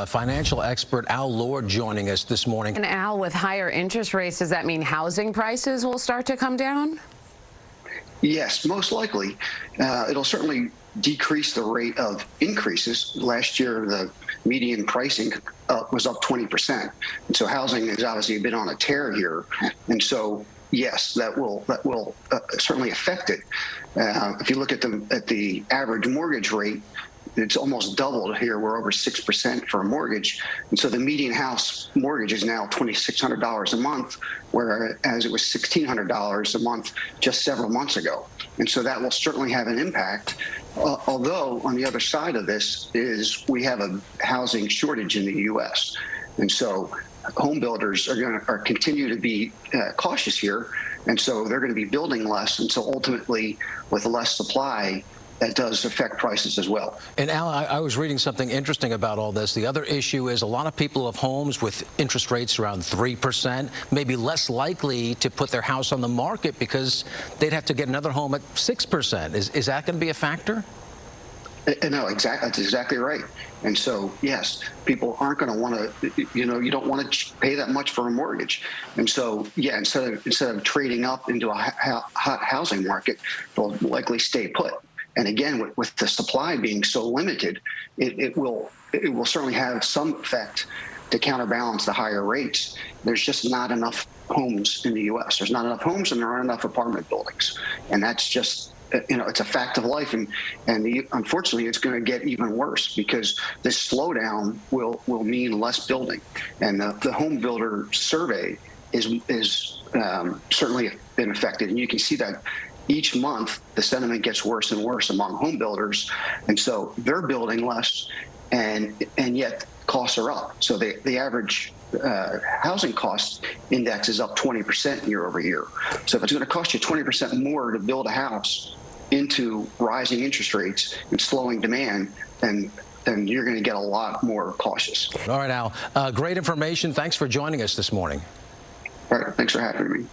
Financial expert Al Lord joining us this morning. And Al, with higher interest rates, does that mean housing prices will start to come down? Yes, most likely. It'll certainly decrease the rate of increases. Last year, the median pricing was up 20%. And so housing has obviously been on a tear here. And so, yes, that will certainly affect it. If you look at the average mortgage rate, it's almost doubled here. We're over 6% for a mortgage. And so the median house mortgage is now $2,600 a month, whereas it was $1,600 a month just several months ago. And so that will certainly have an impact. Although on the other side of this is we have a housing shortage in the U.S. And so home builders are continue to be cautious here. And so they're going to be building less. And so ultimately, with less supply, that does affect prices as well. And Al, I was reading something interesting about all this. The other issue is a lot of people have homes with interest rates around 3%, maybe less likely to put their house on the market because they'd have to get another home at 6%. Is that going to be a factor? No, exactly. That's exactly right. And so, yes, people aren't going to want to, you don't want to pay that much for a mortgage. And so, yeah, instead of trading up into a hot housing market, they'll likely stay put. And again, with the supply being so limited, it will certainly have some effect to counterbalance the higher rates. There's just not enough homes in the U.S. There's not enough homes, and there aren't enough apartment buildings. And that's just, it's a fact of life. And unfortunately, it's going to get even worse because this slowdown will mean less building. And the home builder survey is certainly been affected. And you can see that each month, the sentiment gets worse and worse among home builders. And so they're building less, and yet costs are up. So the average housing cost index is up 20% year over year. So if it's going to cost you 20% more to build a house into rising interest rates and slowing demand, then you're going to get a lot more cautious. All right, Al. Great information. Thanks for joining us this morning. All right. Thanks for having me.